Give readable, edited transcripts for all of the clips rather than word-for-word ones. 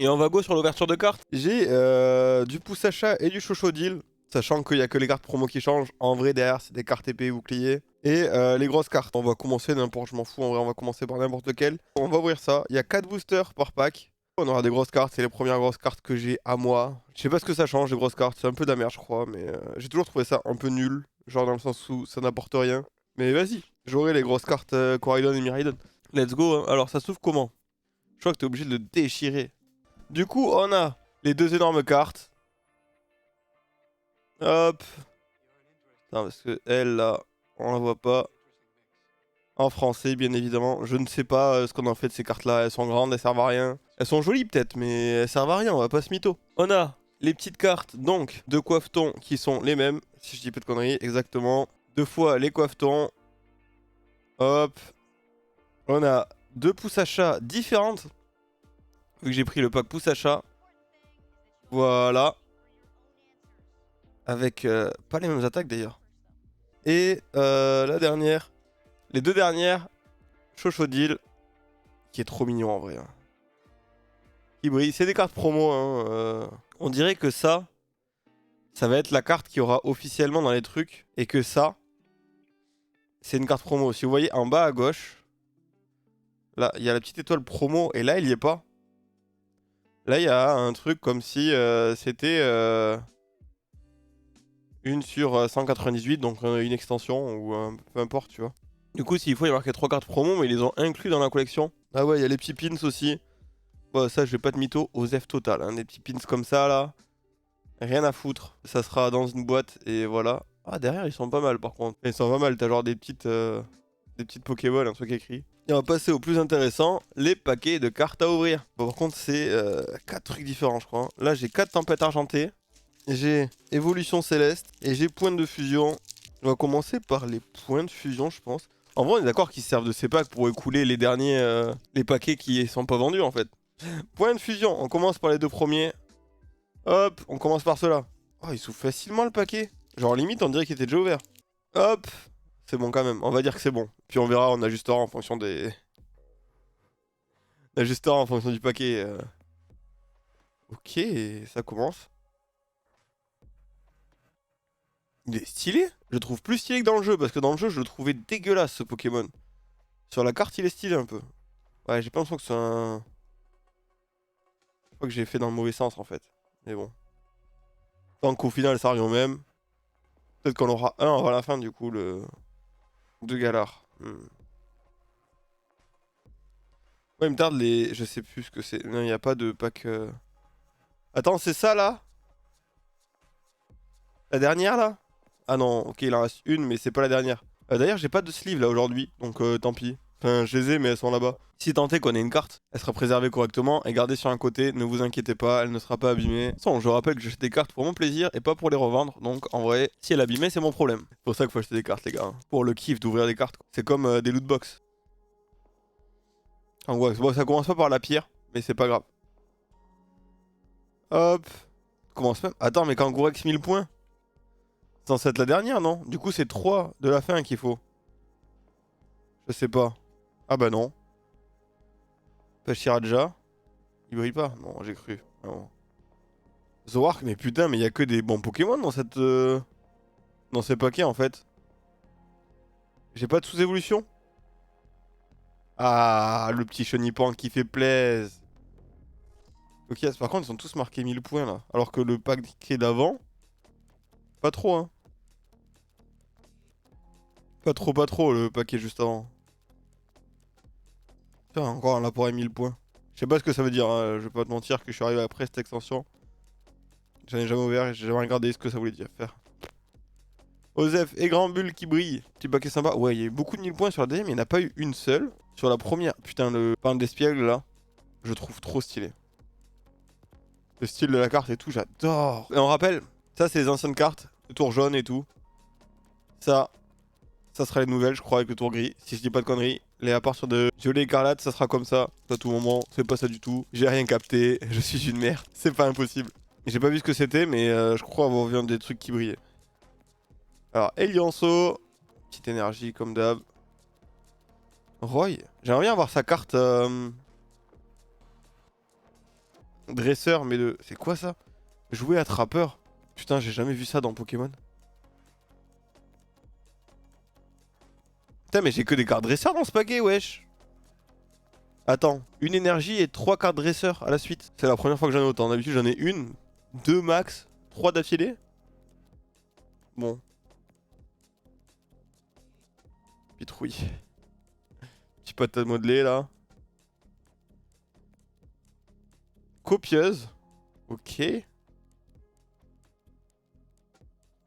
Et on va go sur l'ouverture de cartes. J'ai du pouce achat et du Chochodile. Sachant qu'il n'y a que les cartes promo qui changent. En vrai, derrière, c'est des cartes épée et bouclier. Et les grosses cartes. On va commencer n'importe, je m'en fous. En vrai, on va commencer par n'importe lequel. On va ouvrir ça. Il y a 4 boosters par pack. On aura des grosses cartes. C'est les premières grosses cartes que j'ai à moi. Je sais pas ce que ça change, les grosses cartes. C'est un peu d'amère, je crois. Mais j'ai toujours trouvé ça un peu nul. Genre dans le sens où ça n'apporte rien. Mais vas-y. J'aurai les grosses cartes Coraidon et Miraidon. Let's go. Hein. Alors, ça s'ouvre comment? Je crois que t'es obligé de le déchirer. Du coup, on a les 2 énormes cartes. Hop. Non, parce que elle, là, on la voit pas. En français, bien évidemment. Je ne sais pas ce qu'on en fait de ces cartes-là. Elles sont grandes, elles servent à rien. Elles sont jolies peut-être, mais elles servent à rien, on va pas se mytho. On a les petites cartes, donc, de coiffetons qui sont les mêmes. Si je dis pas de conneries, exactement. 2 fois les coiffetons. Hop. On a 2 pouces à chat différentes. Vu que j'ai pris le pack pouce à chat. Voilà. Avec pas les mêmes attaques d'ailleurs. Et la dernière. Les 2 dernières. Chochodile. Qui est trop mignon en vrai. Hein. Qui brille. C'est des cartes promo. Hein, on dirait que ça va être la carte qui aura officiellement dans les trucs. Et que ça, c'est une carte promo. Si vous voyez en bas à gauche. Là, il y a la petite étoile promo. Et là, il y est pas. Là, il y a un truc comme si c'était une sur 198. Donc une extension ou peu importe, tu vois. Du coup, s'il faut, il y a marqué 3 cartes promo, mais ils les ont inclus dans la collection. Ah ouais, il y a les petits pins aussi. Bon, ça, je vais pas de mytho, Osef total. Hein. Des petits pins comme ça, là. Rien à foutre. Ça sera dans une boîte, et voilà. Ah, derrière, ils sont pas mal, par contre. Ils sont pas mal, t'as genre des petites Pokéballs, un truc écrit. Et on va passer au plus intéressant, les paquets de cartes à ouvrir. Bon, par contre, c'est 4 trucs différents, je crois. Hein. Là, j'ai 4 tempêtes argentées. J'ai évolution céleste, et j'ai pointe de fusion. On va commencer par les points de fusion, je pense. En vrai, on est d'accord qu'ils servent de ces packs pour écouler les derniers, les paquets qui sont pas vendus en fait. Point de fusion, on commence par les 2 premiers. Hop, on commence par ceux-là. Oh, il s'ouvre facilement le paquet. Genre limite, on dirait qu'il était déjà ouvert. Hop, c'est bon quand même, on va dire que c'est bon. Puis on verra, on ajustera en fonction des... On ajustera en fonction du paquet. Ok, ça commence. Il est stylé. Je le trouve plus stylé que dans le jeu, parce que dans le jeu, je le trouvais dégueulasse ce Pokémon. Sur la carte, il est stylé un peu. Ouais, j'ai pas l'impression que c'est un... Je crois que j'ai fait dans le mauvais sens en fait. Mais bon. Tant qu'au final ça revient au même. Peut-être qu'on aura un avant la fin du coup, le... De Galar. Ouais, il me tarde les... Je sais plus ce que c'est. Non, il n'y a pas de pack... Attends, c'est ça là? La dernière là? Ah non, ok, il en reste une, mais c'est pas la dernière. D'ailleurs, j'ai pas de sleeve là aujourd'hui, donc tant pis. Enfin, je les ai, mais elles sont là-bas. Si tant est qu'on ait une carte, elle sera préservée correctement et gardée sur un côté, ne vous inquiétez pas, elle ne sera pas abîmée. Sans, je rappelle que j'achète des cartes pour mon plaisir et pas pour les revendre, donc en vrai, si elle est abîmée, c'est mon problème. C'est pour ça qu'il faut acheter des cartes, les gars. Hein. Pour le kiff d'ouvrir des cartes. C'est comme des loot box. En gros, bon, ça commence pas par la pire, mais c'est pas grave. Hop. Commence même. Attends, mais quand Gourex 1000 points, c'est censé être la dernière, non? Du coup, c'est 3 de la fin qu'il faut. Je sais pas. Ah bah non. Pachiraja. Il brille pas? Non, j'ai cru. Non. Zoark, mais putain, mais il y a que des bons Pokémon dans cette... dans ces paquets, en fait. J'ai pas de sous-évolution? Ah, le petit Chenipan qui fait plaise. Ok, par contre, ils sont tous marqués 1000 points, là. Alors que le paquet d'avant... Pas trop, hein. Pas trop, le paquet juste avant. Putain, encore un apport à 1000 points. Je sais pas ce que ça veut dire, hein. Je vais pas te mentir que je suis arrivé après cette extension. J'en ai jamais ouvert et j'ai jamais regardé ce que ça voulait dire faire. Osef et Grand Bulle qui brille. Petit paquet sympa. Ouais, il y a eu beaucoup de 1000 points sur la deuxième, mais il n'y en a pas eu une seule. Sur la première, putain, le pain d'espiègle là, je trouve trop stylé. Le style de la carte et tout, j'adore. Et on rappelle, ça c'est les anciennes cartes, le tour jaune et tout. Ça sera les nouvelles, je crois, avec le tour gris, si je dis pas de conneries. Les à partir de violet écarlate, ça sera comme ça, à tout moment. C'est pas ça du tout. J'ai rien capté, je suis une merde. C'est pas impossible. J'ai pas vu ce que c'était, mais je crois avoir vu un des trucs qui brillaient. Alors, Elianso, petite énergie comme d'hab. Roy, j'aimerais bien avoir sa carte. Dresseur, mais de... C'est quoi ça? Jouer attrapeur. Putain, j'ai jamais vu ça dans Pokémon. Putain, mais j'ai que des cartes dresseurs dans ce paquet, wesh. Attends, une énergie et 3 cartes dresseurs à la suite. C'est la première fois que j'en ai autant. D'habitude, j'en ai une, 2 max, 3 d'affilée. Bon. Pitrouille. Petit pote à modeler là. Copieuse. Ok.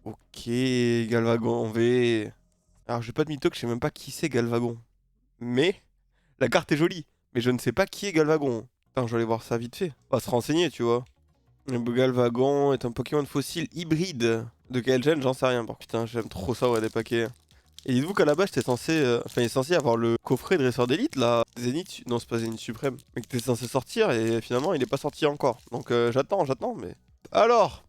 Ok, Galvagon en V. Alors, j'ai pas de mytho que je sais même pas qui c'est Galvagon. Mais, la carte est jolie. Mais je ne sais pas qui est Galvagon. Attends, je vais aller voir ça vite fait. On va se renseigner, tu vois. Le Galvagon est un Pokémon fossile hybride. De quel gène, j'en sais rien. Bon, putain, j'aime trop ça, ouais, des paquets. Et dites-vous qu'à la base, j'étais censé. Enfin, il est censé avoir le coffret dresseur d'élite là. Zénith. Non, c'est pas Zénith Suprême. Mais que t'es censé sortir et finalement, il est pas sorti encore. Donc, j'attends, mais. Alors.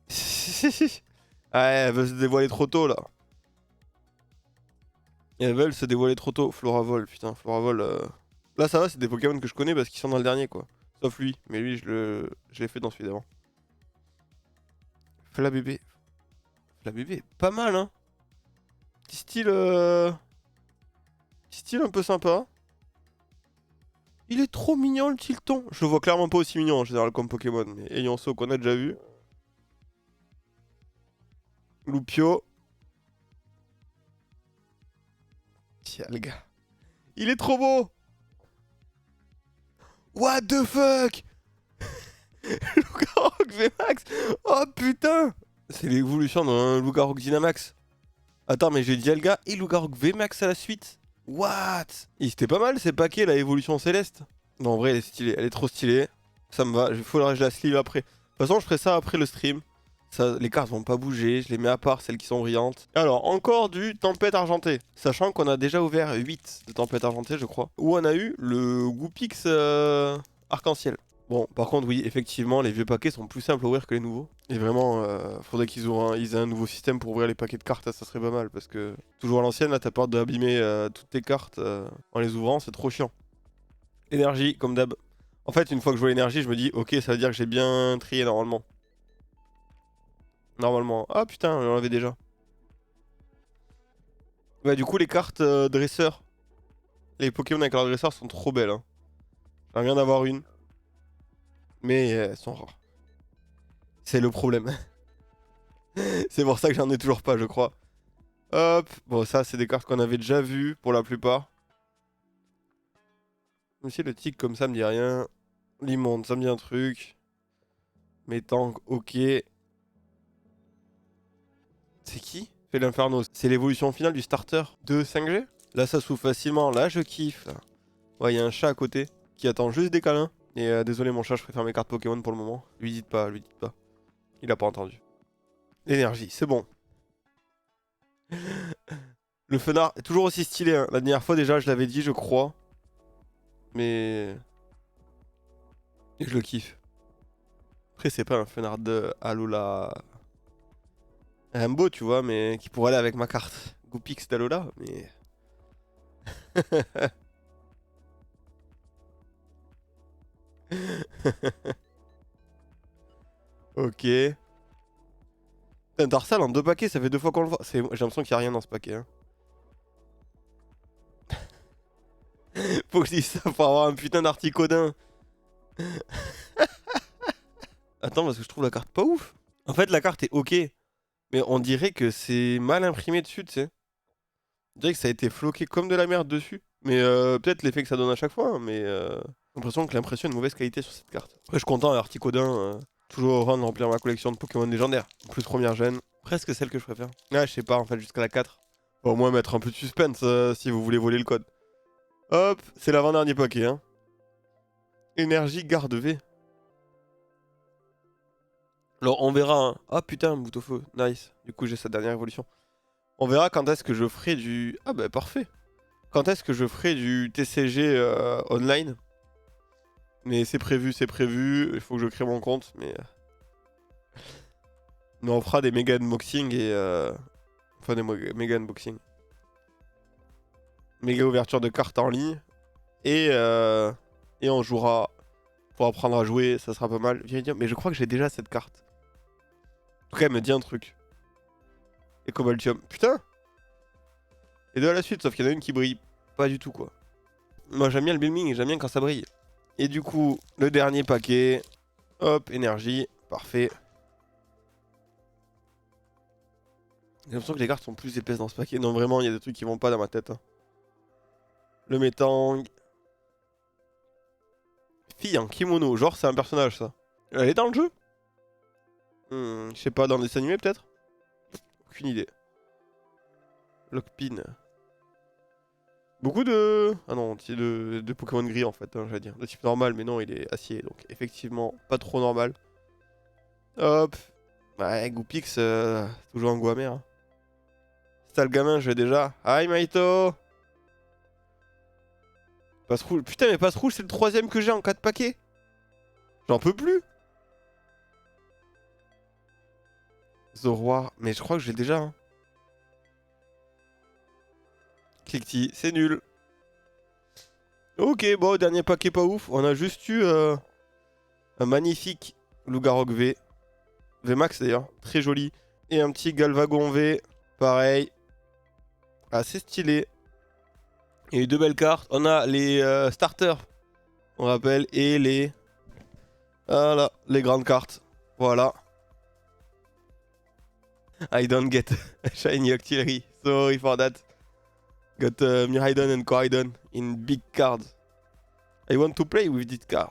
Ouais, elle veut se dévoiler trop tôt là. Et elles veulent se dévoiler trop tôt. Floravol, putain, Floravol. Là, ça va, c'est des Pokémon que je connais parce qu'ils sont dans le dernier quoi. Sauf lui. Mais lui, je l'ai fait dans celui d'avant. Flabébé. Flabébé, pas mal hein. Petit style. Petit style un peu sympa. Il est trop mignon le Tilton. Je le vois clairement pas aussi mignon en général comme Pokémon. Mais Eyonso qu'on a déjà vu. Loupio. Tiens le gars. Il est trop beau. What the fuck. Lougarok VMAX. Oh putain. C'est l'évolution d'un Lougarok Dynamax. Attends mais j'ai Dialga et Lougarok VMAX à la suite. What. C'était pas mal ces paquets la évolution céleste. Non en vrai elle est stylée, elle est trop stylée. Ça me va, il faudra que je la sleeve après. De toute façon je ferai ça après le stream. Ça, les cartes vont pas bouger, je les mets à part, celles qui sont brillantes. Alors, encore du Tempête Argentée. Sachant qu'on a déjà ouvert 8 de Tempête Argentée, je crois. Où on a eu le Goupix Arc-en-Ciel. Bon, par contre, oui, effectivement, les vieux paquets sont plus simples à ouvrir que les nouveaux. Et vraiment, faudrait qu'ils aient un nouveau système pour ouvrir les paquets de cartes, ça serait pas mal. Parce que, toujours à l'ancienne, là, t'as peur d'abîmer toutes tes cartes en les ouvrant, c'est trop chiant. Énergie, comme d'hab. En fait, une fois que je vois l'énergie, je me dis, ok, ça veut dire que j'ai bien trié normalement. Normalement. Ah putain, on l'avait déjà. Ouais, du coup, les cartes dresseurs. Les Pokémon avec leur dresseur sont trop belles. Hein. J'aimerais bien en avoir une. Mais elles sont rares. C'est le problème. C'est pour ça que j'en ai toujours pas, je crois. Hop. Bon, ça, c'est des cartes qu'on avait déjà vues pour la plupart. Même si le tic comme ça me dit rien. L'immonde, ça me dit un truc. Métang, ok. C'est qui? Fait l'Inferno. C'est l'évolution finale du starter de 5G. Là, ça s'ouvre facilement. Là, je kiffe. Ouais, il y a un chat à côté qui attend juste des câlins. Et désolé, mon chat, je préfère mes cartes Pokémon pour le moment. Lui dites pas, lui dites pas. Il a pas entendu. L'énergie, c'est bon. Le Fenard est toujours aussi stylé. Hein. La dernière fois, déjà, je l'avais dit, je crois. Mais. Et je le kiffe. Après, c'est pas un Fenard de Alola. Rainbow, tu vois, mais qui pourrait aller avec ma carte Goupix d'Alola, mais. Ok. Un Tarsal en 2 paquets, ça fait 2 fois qu'on le voit. J'ai l'impression qu'il n'y a rien dans ce paquet. Hein. Faut que je dise ça pour avoir un putain d'Articodin. Attends, parce que je trouve la carte pas ouf. En fait, la carte est ok. Mais on dirait que c'est mal imprimé dessus, tu sais. On dirait que ça a été floqué comme de la merde dessus. Mais peut-être l'effet que ça donne à chaque fois. Mais j'ai l'impression que l'impression est de mauvaise qualité sur cette carte. Après, je suis content, Articodin. Toujours heureux de remplir ma collection de Pokémon légendaires. En plus, première gêne. Presque celle que je préfère. Ah, je sais pas, en fait, jusqu'à la 4. Au moins mettre un peu de suspense si vous voulez voler le code. Hop, c'est l'avant-dernier paquet. Hein. Énergie garde V. Alors, on verra. Hein. Ah putain, bout au feu. Nice. Du coup, j'ai sa dernière évolution. On verra quand est-ce que je ferai du... Ah bah parfait. Quand est-ce que je ferai du TCG online. Mais c'est prévu, c'est prévu. Il faut que je crée mon compte, mais... Mais on fera des méga unboxing et... Enfin, des méga unboxing. Méga ouverture de cartes en ligne. Et on jouera Pour apprendre à jouer, ça sera pas mal. Mais je crois que j'ai déjà cette carte. En tout cas, elle me dit un truc. Et Cobaltium. Putain! Et deux à la suite, sauf qu'il y en a une qui brille pas du tout, quoi. Moi, j'aime bien le Building et j'aime bien quand ça brille. Et du coup, le dernier paquet. Hop, énergie. Parfait. J'ai l'impression que les cartes sont plus épaisses dans ce paquet. Non, vraiment, il y a des trucs qui vont pas dans ma tête. Hein. Le Métang. Fille en kimono. Genre, c'est un personnage, ça. Elle est dans le jeu? Je sais pas, dans des animés, peut-être? Aucune idée. Lockpin. Beaucoup de... Ah non, c'est de Pokémon gris, en fait, hein, j'allais dire. De type normal, mais non, il est acier. Donc, effectivement, pas trop normal. Hop. Ouais, Goupix, toujours un goût amer. Hein. C'est le gamin, je l'ai déjà. Hi, Maito. Passe rouge. Putain, mais passe rouge, c'est le troisième que j'ai en 4 paquets. J'en peux plus. Zoroark. Mais je crois que j'ai déjà. Hein. Clickty, c'est nul. Ok, bon, dernier paquet pas ouf. On a juste eu un magnifique Lougarok V. VMAX d'ailleurs, très joli. Et un petit Galvagon V, pareil. Assez stylé. Il y a eu deux belles cartes. On a les starters, on rappelle, et les... Voilà, les grandes cartes. Voilà. I don't get shiny Octillery. Sorry for that. Got Miraidon and Coraidon in big cards. I want to play with this card.